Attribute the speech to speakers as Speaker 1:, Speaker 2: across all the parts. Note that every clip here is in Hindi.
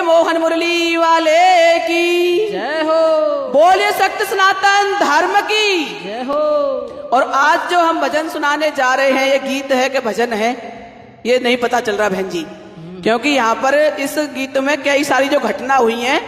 Speaker 1: मोहन मुरली वाले की
Speaker 2: जय हो।
Speaker 1: बोले सत्य सनातन धर्म की
Speaker 2: जय हो।
Speaker 1: और आज जो हम भजन सुनाने जा रहे हैं, ये गीत है कि भजन है ये नहीं पता चल रहा बहन जी, क्योंकि यहाँ पर इस गीत में कई सारी जो घटना हुई हैं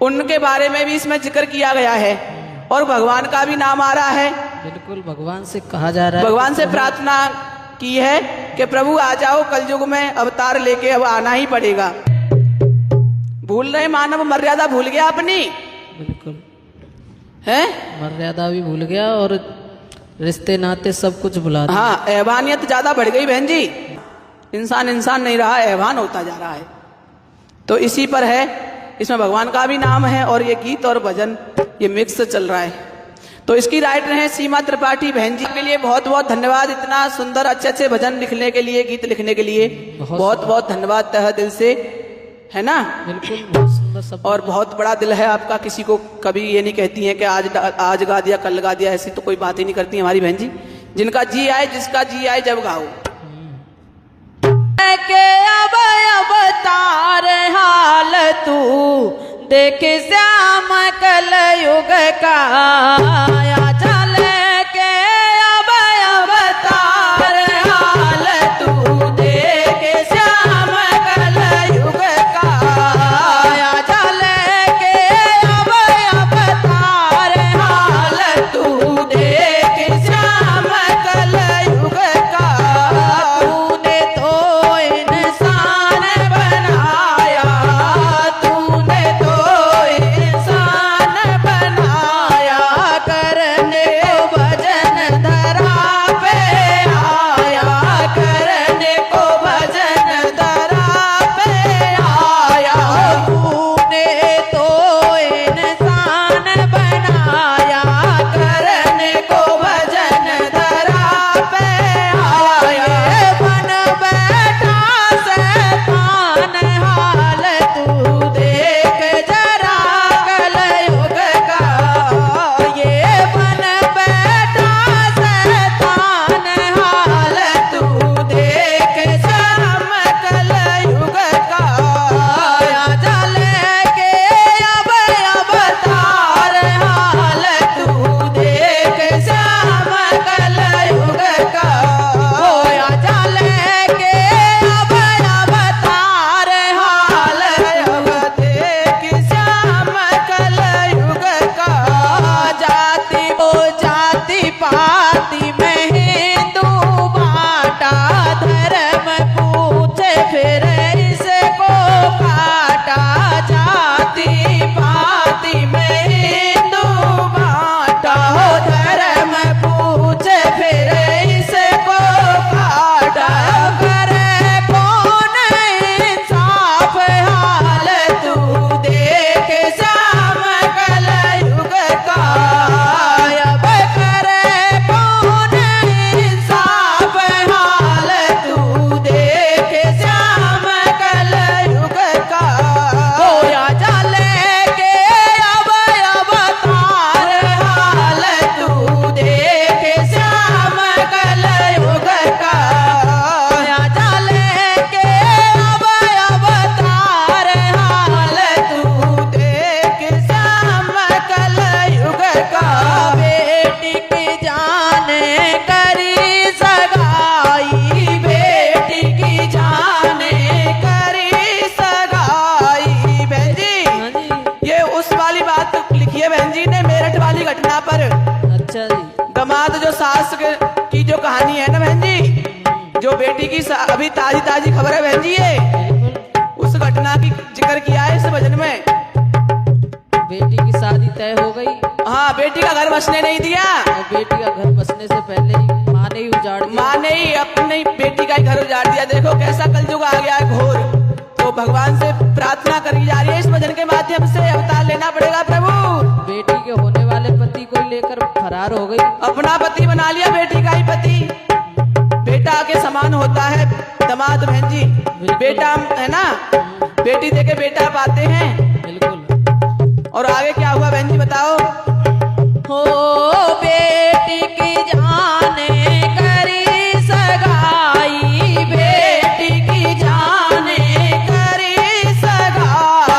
Speaker 1: उनके बारे में भी इसमें जिक्र किया गया है और भगवान का भी नाम आ रहा है।
Speaker 2: बिल्कुल भगवान से कहा जा रहा है,
Speaker 1: भगवान से प्रार्थना की है कि प्रभु आ जाओ, कलयुग में अवतार लेके अब आना ही पड़ेगा। भूल रहे मानव मर्यादा भूल गया अपनी,
Speaker 2: बिल्कुल
Speaker 1: है
Speaker 2: मर्यादा भी भूल गया और रिश्ते नाते सब कुछ भुला दिया।
Speaker 1: हाँ, ऐवानियत ज्यादा बढ़ गई बहन जी, इंसान इंसान नहीं रहा, ऐवान होता जा रहा है। तो इसी पर है, इसमें भगवान का भी नाम है और ये गीत और भजन ये मिक्स चल रहा है। तो इसकी राइटर हैं सीमा त्रिपाठी बहन जी, के लिए बहुत बहुत धन्यवाद। इतना सुंदर अच्छे अच्छे भजन लिखने के लिए, गीत लिखने के लिए बहुत बहुत धन्यवाद तहे दिल से, है ना।
Speaker 2: बिल्कुल बहुत सुंदर सब।
Speaker 1: और बहुत बड़ा दिल है आपका, किसी को कभी ये नहीं कहती है कि आज गा दिया कल गा दिया, ऐसी तो कोई बात ही नहीं करती हमारी बहन जी। जिनका जी आए, जिसका जी आए जब गाओ।
Speaker 2: के अब तार हाल तू देख श्याम कल युग का आया चल के अब तार हाल तू देख श्याम कल युग का आया चल के अब तार हाल तू देख श्याम कल युग का। तूने तो इंसान बनाया, तूने तो इंसान बनाया, करने को भजन धरा पे आया, करने को भजन धरा पे आया। तूने तो इंसान बनाया, करने को भजन धरा पे आया। बन बैठा शैतान हाल तू देख जरा कल युग का। ये बन बैठा शैतान हाल तू देख श्याम कल युग का। आया जल के अब तार हाल तू देख श्याम कल युग का। आया जल के अब तार हाल देख श्याम कल युग का। जाति ओ जाति पाति में हिंदू बाटा, धर्म पूछे फिर इसको काटा। जाति पाति में हिंदू बाटा, धर्म पूछे फिर इसको काटा। करे कौन इंसाफ हाल तू देख श्याम कल युग का। अब करे कौन इंसाफ हाल तू देख श्याम कल युग का। होया जल के अब तार हाल तू देख श्याम कल युग का। होया जल के अब तार हाल तू देख श्याम कल युग का। बेटी की जाने करी सगाई, बेटी की जाने करी सगाई। बहन जी ये उस वाली बात लिखी है बहन जी ने, मेरठ वाली घटना पर। अच्छा जी।
Speaker 1: दामाद जो सास की जो कहानी है ना बहन जी, जो बेटी की अभी ताजी ताजी खबर है बहन जी, ये उस घटना की जिक्र किया है इस भजन में।
Speaker 2: बेटी की शादी तय हो गई।
Speaker 1: हाँ, बेटी का घर बसने नहीं दिया
Speaker 2: और बेटी का घर बसने से पहले ही माँ ने ही उजाड़ दिया।
Speaker 1: माँ ने ही अपनी बेटी का ही घर उजाड़ दिया। देखो कैसा कलयुग आ गया है घोर। तो भगवान से प्रार्थना करी जा रही है, इस भजन के माध्यम से अवतार लेना पड़ेगा प्रभु।
Speaker 2: बेटी के होने वाले पति को लेकर फरार हो गई,
Speaker 1: अपना पति बना लिया, बेटी का ही पति। बेटा के समान होता है दामाद बहन जी, बेटा है ना, बेटी देके बेटा पाते हैं।
Speaker 2: बिल्कुल।
Speaker 1: और आगे क्या हुआ बहन जी बताओ।
Speaker 2: हो बेटी की जाने करी सगाई, बेटी की जाने करी सगाई।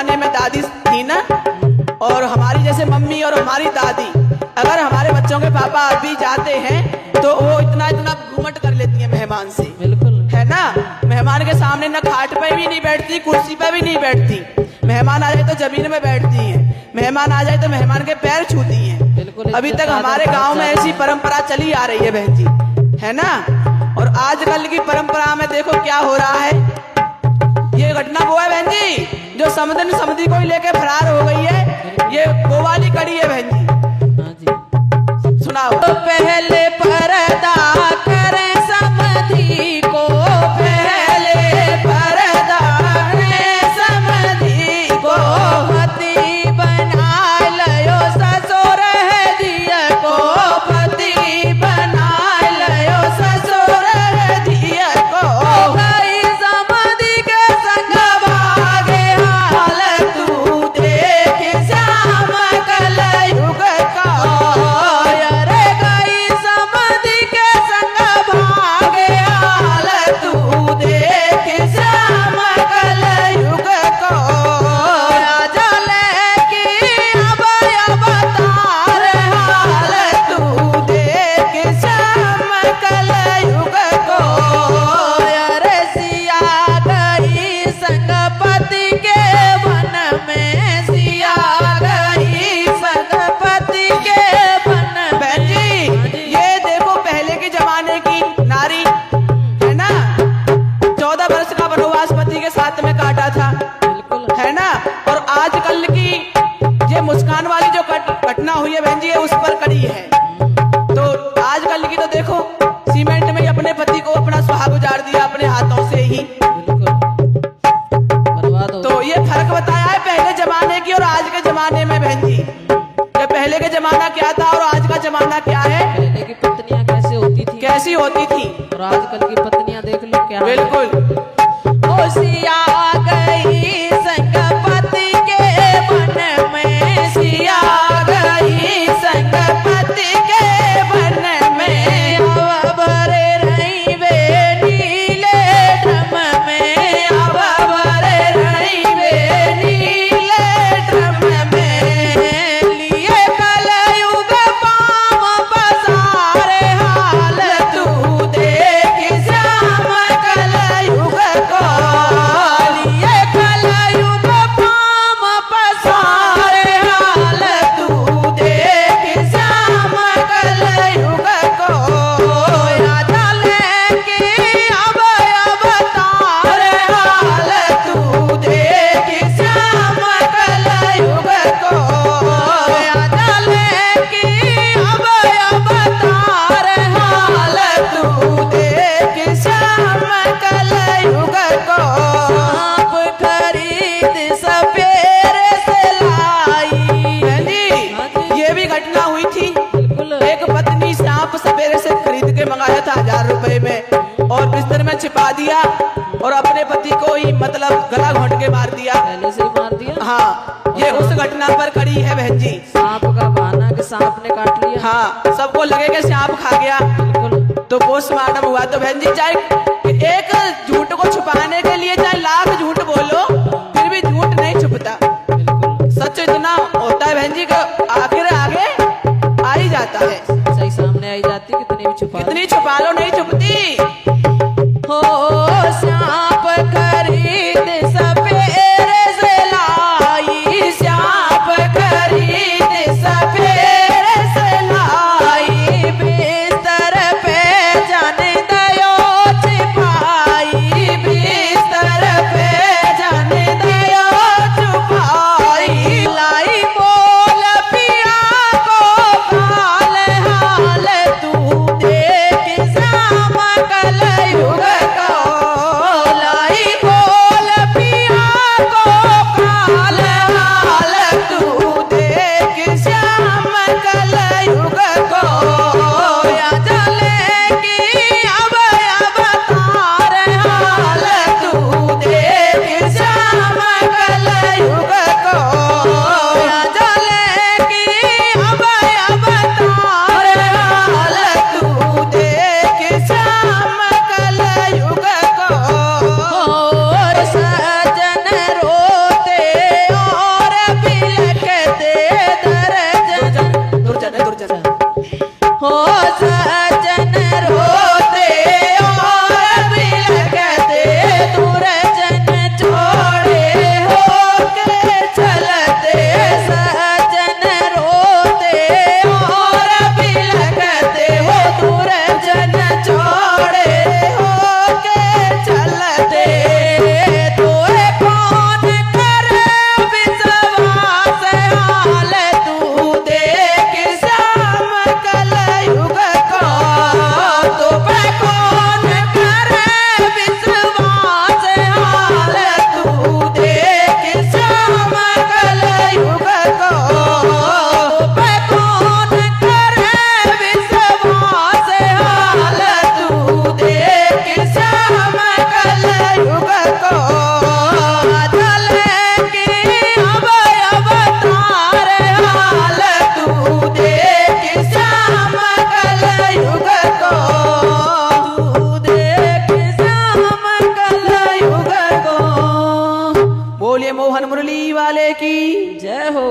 Speaker 1: जमाने में दादी थी ना, और हमारी जैसे मम्मी और हमारी दादी, अगर हमारे बच्चों के पापा अभी जाते हैं तो वो इतना इतना घूमट कर लेती है मेहमान से,
Speaker 2: बिल्कुल
Speaker 1: है ना। मेहमान के सामने न खाट पे भी नहीं बैठती, कुर्सी पे भी नहीं बैठती। मेहमान आ जाए तो जमीन में बैठती हैं, मेहमान आ जाए तो मेहमान के पैर छूती हैं।
Speaker 2: बिल्कुल।
Speaker 1: अभी तक हमारे गांव में ऐसी परंपरा चली आ रही है बहन जी, है ना। और आजकल की परंपरा में देखो क्या हो रहा है। ये घटना वो है बहन जी जो समधन समधी को ही लेके फरार हो गई है, ये वो वाली कड़ी है बहन जी।
Speaker 2: हाँ जी,
Speaker 1: सुनाओ।
Speaker 2: पहले पर्दा करे समधी को,
Speaker 1: पहले पर्दा करे समधी को,
Speaker 2: पति बना लयो ससुर है दिया को,
Speaker 1: पति बना लयो ससुर दिया को।
Speaker 2: गई समधी के संग
Speaker 1: भागे हाल तू देख श्याम कलयुग का।
Speaker 2: अरे गई समधी के संग
Speaker 1: भागे हाल तू देख श्याम कलयुग को।
Speaker 2: जले की अब
Speaker 1: अवतार हाल तू देख श्याम कलयुग को।
Speaker 2: अरे सिया गई संगपति के वन में, सिया गई संगपति के वन में।
Speaker 1: बहन जी ये देखो पहले के जमाने की नारी, है ना, 14 वर्ष का वनवास पति के साथ में काटा था,
Speaker 2: बिल्कुल
Speaker 1: है ना। और आजकल की ये मुस्कान वाली जो घटना हुई है बहन जी, ये उस पर कड़ी है। तो आजकल की तो देखो सीमेंट में ही अपने पति को अपना सुहाग उजाड़ दिया अपने हाथों से ही।
Speaker 2: बिल्कुल बर्बाद हो
Speaker 1: तो ये फर्क बताया है पहले जमाने की और आज के जमाने में बहन जी। ये पहले के जमाना क्या था और आज का जमाना क्या है,
Speaker 2: पहले की पत्नियां कैसे होती थी
Speaker 1: कैसी होती थी।
Speaker 2: और आजकल की पत्नियां देख लो क्या है।
Speaker 1: बिल्कुल।
Speaker 2: ओ सिया गई संगपति के वन में,
Speaker 1: सिया गई संगपति के वन में,
Speaker 2: अब भरे रही वे नीले ड्रम में,
Speaker 1: अब भरे रही वे नीले ड्रम में।
Speaker 2: लिए कलयुग पाम पसारे
Speaker 1: हाल तू देख श्याम कलयुग को।
Speaker 2: लिए कलयुग पाम पसारे
Speaker 1: हाल तू देख श्याम कलयुग को।
Speaker 2: जले की अब अवतार
Speaker 1: हाल तू देख श्याम कलयुग को।
Speaker 2: जले की अब अवतार
Speaker 1: हाल तू देख श्याम कलयुग को।
Speaker 2: आप खरीद सपेरे से लाई।
Speaker 1: बहन जी ये भी घटना हुई थी।
Speaker 2: बिल्कुल
Speaker 1: एक पत्नी सांप सवेरे से खरीद के मंगाया था 1000 रुपए में, और बिस्तर में छिपा दिया और अपने पति को ही मतलब गला घोंट के मार दिया।
Speaker 2: पहले से ही मार दिया।
Speaker 1: हाँ ये उस घटना पर खड़ी है बहन जी।
Speaker 2: सांप का बहाना कि सांप ने काट लिया।
Speaker 1: हाँ सबको लगे कि सांप खा गया।
Speaker 2: बिल्कुल
Speaker 1: तो पोस्टमार्टम हुआ तो बहन जी चाहे एक झूठ को छुपाने के लिए चाहे लाख झूठ बोलो फिर भी झूठ नहीं छुपता।
Speaker 2: बिल्कुल
Speaker 1: सच इतना होता है बहन जी का आखिर आगे आ ही जाता है।
Speaker 2: सही सामने आई जाती, कितनी भी छुपा
Speaker 1: कितनी छुपा लो नहीं छुपती।
Speaker 2: हो। सांप खरीद सपेरे से लाई,
Speaker 1: सांप खरीद सपेरे से लाई,
Speaker 2: बिस्तर पे जाने दयो छिप
Speaker 1: श्याम कलयुग को चलेंगे अब अवतार हाल तू देख श्याम कलयुग को तू देख श्याम कलयुग को। बोलिए मोहन मुरली वाले की जय हो।